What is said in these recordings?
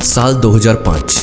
साल 2005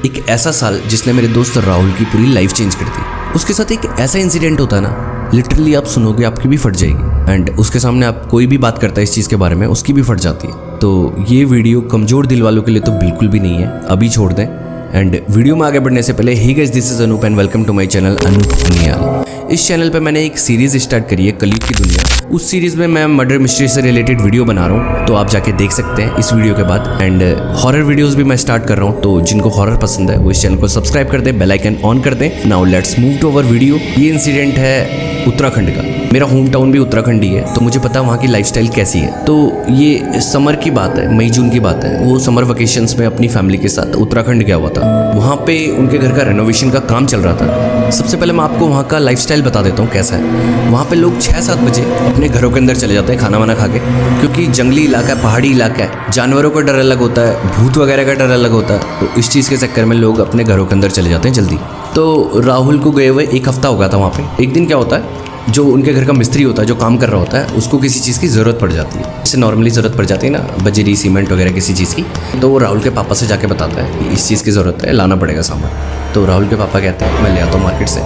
एक ऐसा साल जिसने मेरे दोस्त राहुल की पूरी लाइफ चेंज कर दी। उसके साथ एक ऐसा इंसिडेंट होता है ना, लिटरली आप सुनोगे आपकी भी फट जाएगी। एंड उसके सामने आप कोई भी बात करता है इस चीज़ के बारे में, उसकी भी फट जाती है। तो ये वीडियो कमज़ोर दिल वालों के लिए तो बिल्कुल भी नहीं है, अभी छोड़ दें। एंड वीडियो में आगे बढ़ने से पहले hey guys, this is Anoop and welcome to my channel Anoop Niyal. इस चैनल पे मैंने एक सीरीज स्टार्ट करी है, कलयुग की दुनिया। उस सीरीज में मैं मर्डर मिस्ट्री से रिलेटेड वीडियो बना रहा हूँ, तो आप जाके देख सकते हैं इस वीडियो के बाद। एंड हॉरर वीडियोस भी मैं स्टार्ट कर रहा हूँ, तो जिनको हॉरर पसंद है वो इस चैनल को सब्सक्राइब कर दे, बेल आइकन ऑन कर दे। Now let's move to our video. ये इंसिडेंट है उत्तराखंड का। मेरा होम टाउन भी उत्तराखंड ही है, तो मुझे पता है वहाँ की लाइफस्टाइल कैसी है। तो ये समर की बात है, मई जून की बात है। वो समर वेकेशंस में अपनी फैमिली के साथ उत्तराखंड गया हुआ था। वहाँ पे उनके घर का रेनोवेशन का काम चल रहा था। सबसे पहले मैं आपको वहाँ का लाइफस्टाइल बता देता हूँ कैसा है। वहाँ पे लोग 6-7 बजे अपने घरों के अंदर चले जाते हैं खाना वाना खा के, क्योंकि जंगली इलाका है, पहाड़ी इलाका है, जानवरों का डर अलग होता है, भूत वगैरह का डर अलग होता है। तो इस चीज़ के चक्कर में लोग अपने घरों के अंदर चले जाते हैं जल्दी। तो राहुल को गए हुए 1 हफ्ता हो गया था वहाँ पे। एक दिन क्या होता है, जो उनके घर का मिस्त्री होता है, जो काम कर रहा होता है, उसको किसी चीज़ की ज़रूरत पड़ जाती है। जैसे नॉर्मली ज़रूरत पड़ जाती है ना, बजरी सीमेंट वगैरह किसी चीज़ की। तो वो राहुल के पापा से जाके बताता है कि इस चीज़ की ज़रूरत है, लाना पड़ेगा सामान। तो राहुल के पापा कहते हैं मैं ले आता हूँ मार्केट से।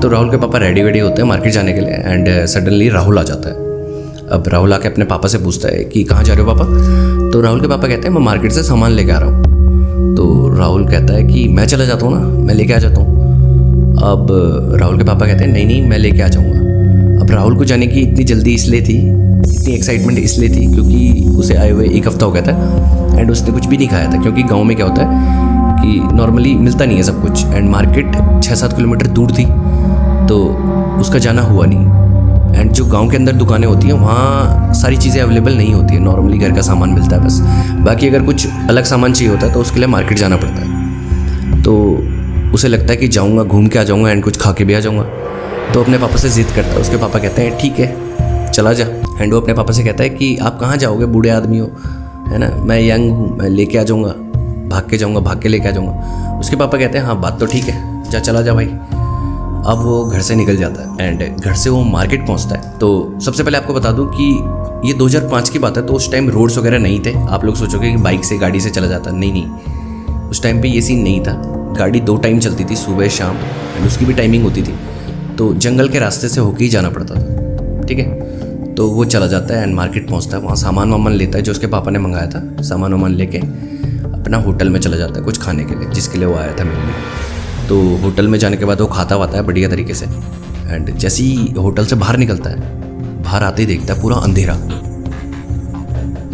तो राहुल के पापा रेडी वेडी होते हैं मार्केट जाने के लिए। एंड सडनली राहुल आ जाता है। अब राहुल आके अपने पापा से पूछता है कि कहाँ जा रहे हो पापा। तो राहुल के पापा कहते हैं मैं मार्केट से सामान लेके आ रहा हूँ। तो राहुल कहता है कि मैं चला जाता हूँ ना, मैं लेके आ जाता हूँ। अब राहुल के पापा कहते हैं नहीं नहीं, मैं लेके आ जाऊँगा। अब राहुल को जाने की इतनी जल्दी इसलिए थी, इतनी एक्साइटमेंट इसलिए थी क्योंकि उसे आए हुए 1 हफ्ता हो गया था एंड उसने कुछ भी नहीं खाया था। क्योंकि गांव में क्या होता है कि नॉर्मली मिलता नहीं है सब कुछ, एंड मार्केट 6-7 किलोमीटर दूर थी, तो उसका जाना हुआ नहीं। एंड जो गांव के अंदर दुकानें होती हैं वहाँ सारी चीज़ें अवेलेबल नहीं होती है, नॉर्मली घर का सामान मिलता है बस। बाकी अगर कुछ अलग सामान चाहिए होता है तो उसके लिए मार्केट जाना पड़ता है। तो उसे लगता है कि जाऊँगा, घूम के आ जाऊँगा एंड कुछ खा के भी आ जाऊँगा। तो अपने पापा से ज़िद करता है। उसके पापा कहते हैं ठीक है चला जा। एंड वो अपने पापा से कहता है कि आप कहाँ जाओगे, बूढ़े आदमी हो, है ना, मैं यंग हूँ, मैं लेके आ जाऊँगा, भाग के जाऊँगा, भाग के लेके आ जाऊँगा। उसके पापा कहते हैं हाँ बात तो ठीक है, जा चला जा भाई। अब वो घर से निकल जाता है एंड घर से वो मार्केट पहुँचता है। तो सबसे पहले आपको बता दूँ कि ये 2005 की बात है, तो उस टाइम रोड्स वगैरह नहीं थे। आप लोग सोचोगे कि बाइक से, गाड़ी से चला जाता, नहीं, उस टाइम पर ये सीन नहीं था। गाड़ी 2 टाइम चलती थी, सुबह शाम, एंड उसकी भी टाइमिंग होती थी। तो जंगल के रास्ते से होके ही जाना पड़ता था, ठीक है। तो वो चला जाता है एंड मार्केट पहुंचता है, वहाँ सामान वामान लेता है जो उसके पापा ने मंगाया था। सामान वामान लेके अपना होटल में चला जाता है कुछ खाने के लिए, जिसके लिए वो आया था मेनली। तो होटल में जाने के बाद वो खाता वाता है बढ़िया तरीके से। एंड जैसे ही होटल से बाहर निकलता है, बाहर आते ही देखता है पूरा अंधेरा।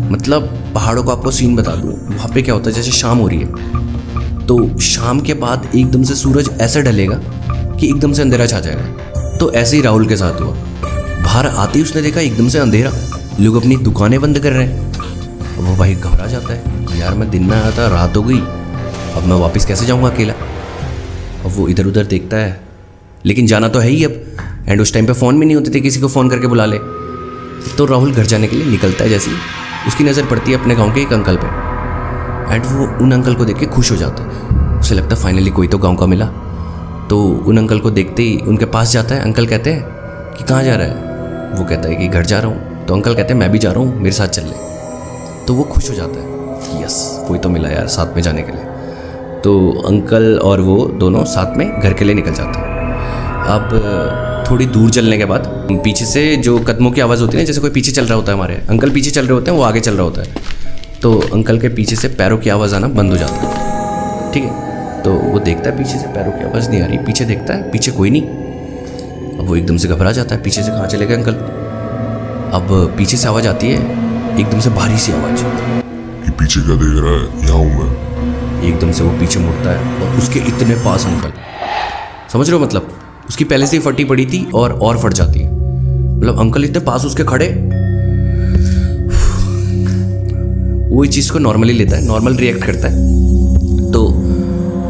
मतलब पहाड़ों को आपको सीन बता दूँ, वहाँ पर क्या होता है, जैसे शाम हो रही है तो शाम के बाद एकदम से सूरज ऐसे ढलेगा कि एकदम से अंधेरा छा जाएगा। तो ऐसे ही राहुल के साथ हुआ। बाहर आते ही उसने देखा एकदम से अंधेरा, लोग अपनी दुकानें बंद कर रहे हैं। अब वो भाई घबरा जाता है, यार मैं दिन में आया था, रात हो गई, अब मैं वापस कैसे जाऊंगा अकेला। अब वो इधर उधर देखता है, लेकिन जाना तो है ही अब। एंड उस टाइम पे फ़ोन भी नहीं होते थे, किसी को फ़ोन करके बुला ले। तो राहुल घर जाने के लिए निकलता है। जैसे ही उसकी नज़र पड़ती है अपने गाँव के एक अंकल पर, एंड वो उन अंकल को देख के खुश हो जाता है। उसे लगता है फाइनली कोई तो गाँव का मिला। तो उन अंकल को देखते ही उनके पास जाता है। अंकल कहते हैं कि कहाँ जा रहा है। वो कहता है कि घर जा रहा हूँ। तो अंकल कहते हैं मैं भी जा रहा हूँ, मेरे साथ चल ले। तो वो खुश हो जाता है कि यस कोई तो मिला यार साथ में जाने के लिए। तो अंकल और वो दोनों साथ में घर के लिए निकल जाते हैं। अब थोड़ी दूर चलने के बाद पीछे से जो कदमों की आवाज़ होती है ना, जैसे कोई पीछे चल रहा होता है, हमारे अंकल पीछे चल रहे होते हैं, वो आगे चल रहा होता है। तो अंकल के पीछे से पैरों की आवाज़ आना बंद हो जाता है, ठीक है। तो वो देखता है पीछे से पैरों की आवाज़ नहीं आ रही, पीछे देखता है, पीछे कोई नहीं। अब वो एकदम से घबरा जाता है, पीछे से कहाँ चले गए अंकल। अब पीछे से आवाज़ आती है, एकदम से भारी सी आवाज़ कि पीछे क्या देख रहा है, यहाँ हूँ मैं। एकदम से वो पीछे मुड़ता है और उसके इतने पास अंकल, समझ रहे हो, मतलब उसकी पहले से ही फटी पड़ी थी और फट जाती है। मतलब अंकल इतने पास उसके खड़े, वो इस चीज़ को नॉर्मली लेता है, नॉर्मल रिएक्ट करता है। तो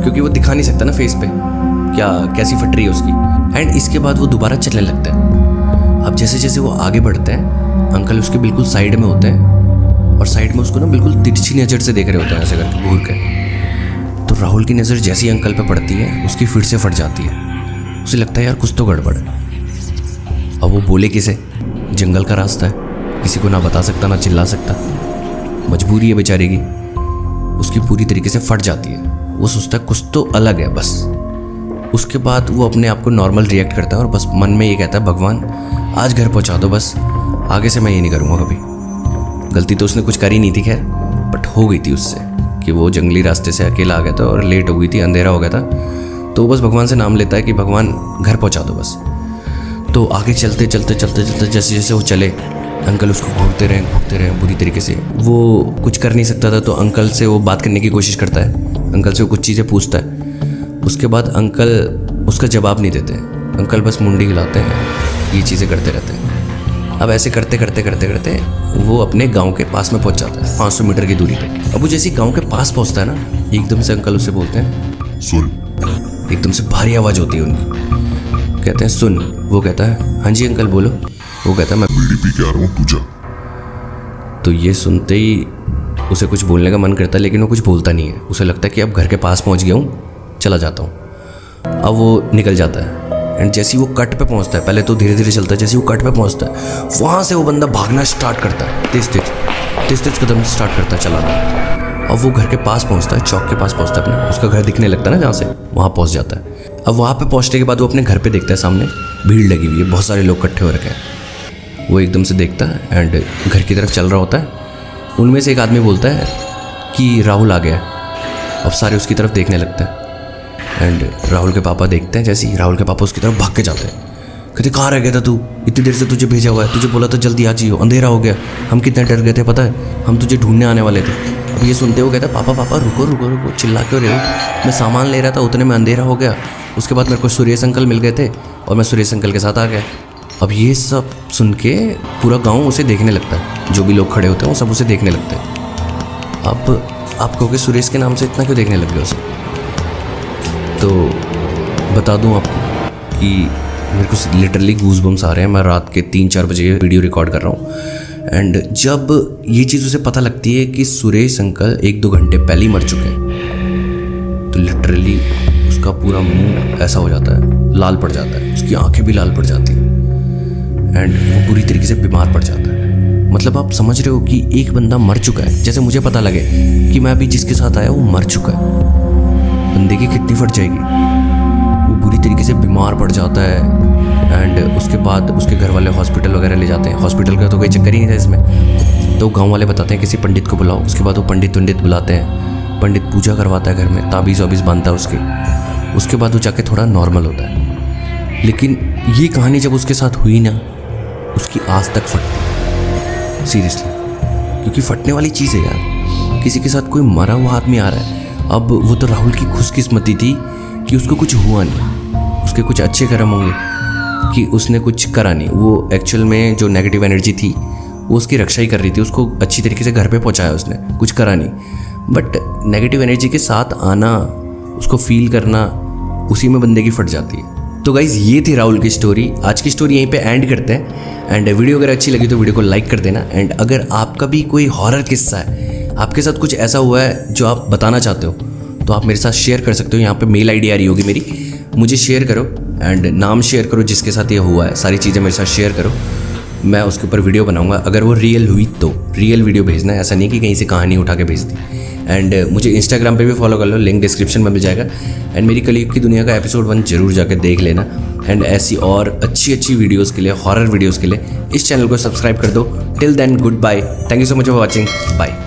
क्योंकि वो दिखा नहीं सकता ना फेस पे क्या कैसी फट रही है उसकी। एंड इसके बाद वो दोबारा चलने लगता है। अब जैसे जैसे वो आगे बढ़ते हैं, अंकल उसके बिल्कुल साइड में होते हैं और साइड में उसको ना बिल्कुल तिरछी नज़र से देख रहे होते हैं, ऐसे करके घूर के। तो राहुल की नज़र जैसी अंकल पे पड़ती है, उसकी फिर से फट जाती है। उसे लगता है यार कुछ तो गड़बड़ है। अब वो बोले किसे, जंगल का रास्ता है, किसी को ना बता सकता ना चिल्ला सकता, मजबूरी है बेचारे की। उसकी पूरी तरीके से फट जाती है। वो सोचता है कुछ तो अलग है बस। उसके बाद वो अपने आप को नॉर्मल रिएक्ट करता है और बस मन में ये कहता है भगवान आज घर पहुंचा दो, बस आगे से मैं ये नहीं करूँगा कभी। गलती तो उसने कुछ करी नहीं थी खैर, बट हो गई थी उससे कि वो जंगली रास्ते से अकेला आ गया था और लेट हो गई थी, अंधेरा हो गया था। तो वो बस भगवान से नाम लेता है कि भगवान घर पहुंचा दो बस। तो आगे चलते चलते चलते चलते जैसे जैसे वो चले, अंकल उसको घूरते रहे बुरी तरीके से। वो कुछ कर नहीं सकता था तो अंकल से वो बात करने की कोशिश करता है, अंकल से वो कुछ चीज़ें पूछता है। उसके बाद अंकल उसका जवाब नहीं देते, अंकल बस मुंडी हिलाते हैं, ये चीज़ें करते रहते हैं। अब ऐसे करते करते करते करते वो अपने गांव के पास में पहुंच जाता है, 500 मीटर की दूरी पे। अब वो जैसे गांव के पास पहुंचता है ना, एकदम से अंकल उसे बोलते हैं सुन। एकदम से भारी आवाज़ होती है उनकी, कहते हैं सुन। वो कहता है हाँ जी अंकल बोलो। वो कहता है मैं बीड़ी पी के आ रहा हूँ, तू जा। तो ये सुनते ही उसे कुछ बोलने का मन करता है, लेकिन वो कुछ बोलता नहीं है। उसे लगता है कि अब घर के पास पहुंच गया हूँ, चला जाता हूँ। अब वो निकल जाता है एंड जैसे ही वो कट पे पहुंचता है, पहले तो धीरे धीरे चलता है, जैसे ही वो कट पे पहुंचता है वहाँ से वो बंदा भागना स्टार्ट करता है, तेज तेज कदम स्टार्ट करता है चलाना। अब वो घर के पास पहुंचता है, चौक के पास पहुंचता है अपने, उसका घर दिखने लगता है ना जहाँ से, वहाँ पहुँच जाता है। अब वहाँ पे पहुँचने के बाद वो अपने घर पे देखता है सामने भीड़ लगी हुई है, बहुत सारे लोग इकट्ठे हो रखे हैं। वो एकदम से देखता है एंड घर की तरफ चल रहा होता है। उनमें से एक आदमी बोलता है कि राहुल आ गया। अब सारे उसकी तरफ देखने लगते हैं एंड राहुल के पापा देखते हैं, जैसे ही राहुल के पापा उसकी तरफ भाग के जाते हैं, कहते कहाँ रह गया था तू, इतनी देर से तुझे भेजा हुआ है, तुझे बोला था जल्दी आ जाइयो, अंधेरा हो गया, हम कितने डर गए थे पता है, हम तुझे ढूंढने आने वाले थे। अब ये सुनते हुए कहता पापा पापा रुको रुको रुको, चिल्ला क्यों रहे हो, मैं सामान ले रहा था, उतने में अंधेरा हो गया। उसके बाद मेरे को सुरेश अंकल मिल गए थे और मैं सुरेश अंकल के साथ आ गया। अब ये सब सुन के पूरा गाँव उसे देखने लगता है, जो भी लोग खड़े होते हैं वो सब उसे देखने लगते हैं। अब आप कहोगे सुरेश के नाम से इतना क्यों देखने लग गए उसे, तो बता दूं आपको कि मेरे को लिटरली गूज़बम्स आ रहे हैं। मैं रात के 3-4 बजे वीडियो रिकॉर्ड कर रहा हूँ एंड जब ये चीज़ उसे पता लगती है कि सुरेश अंकल 1-2 घंटे पहले ही मर चुके हैं, तो लिटरली उसका पूरा मुंह ऐसा हो जाता है, लाल पड़ जाता है, उसकी आंखें भी लाल पड़ जाती हैं एंड वो पूरी तरीके से बीमार पड़ जाता है। मतलब आप समझ रहे हो कि एक बंदा मर चुका है, जैसे मुझे पता लगे कि मैं अभी जिसके साथ आया वो मर चुका है, बंदे की किडनी फट जाएगी, वो बुरी तरीके से बीमार पड़ जाता है एंड उसके बाद उसके घर वाले हॉस्पिटल वगैरह ले जाते हैं। हॉस्पिटल का तो कोई चक्कर ही नहीं था इसमें, तो गांव वाले बताते हैं किसी पंडित को बुलाओ। उसके बाद वो पंडित बुलाते हैं, पंडित पूजा करवाता है घर में, ताबीज़ वाबीज़ बांधता है उसके बाद वो जाके थोड़ा नॉर्मल होता है। लेकिन ये कहानी जब उसके साथ हुई ना, उसकी आज तक फटती, सीरियसली, क्योंकि फटने वाली चीज़ है यार, किसी के साथ कोई मरा हुआ आदमी आ रहा है। अब वो तो राहुल की खुशकिस्मती थी कि उसको कुछ हुआ नहीं, उसके कुछ अच्छे कर्म होंगे कि उसने कुछ करा नहीं। वो एक्चुअल में जो नेगेटिव एनर्जी थी वो उसकी रक्षा ही कर रही थी, उसको अच्छी तरीके से घर पे पहुंचाया उसने, कुछ करा नहीं। बट नेगेटिव एनर्जी के साथ आना, उसको फील करना, उसी में बंदे की फट जाती है। तो गाइज़ ये थी राहुल की स्टोरी। आज की स्टोरी यहीं पे एंड करते हैं एंड वीडियो अगर अच्छी लगी तो वीडियो को लाइक कर देना एंड अगर आपका भी कोई हॉरर किस्सा है, आपके साथ कुछ ऐसा हुआ है जो आप बताना चाहते हो, तो आप मेरे साथ शेयर कर सकते हो। यहाँ पे मेल आईडी आ रही होगी मेरी, मुझे शेयर करो एंड नाम शेयर करो जिसके साथ ये हुआ है, सारी चीज़ें मेरे साथ शेयर करो, मैं उसके ऊपर वीडियो बनाऊंगा। अगर वो रियल हुई तो रियल वीडियो भेजना है, ऐसा नहीं कि कहीं से कहानी उठा के भेज दी। एंड मुझे इंस्टाग्राम पे भी फॉलो कर लो, लिंक डिस्क्रिप्शन में मिल जाएगा। एंड मेरी कलयुग की दुनिया का एपिसोड 1 जरूर जाकर देख लेना एंड ऐसी और अच्छी वीडियोज़ के लिए, हॉरर वीडियोज़ के लिए इस चैनल को सब्सक्राइब कर दो। Till then goodbye, thank you so much for watching, bye.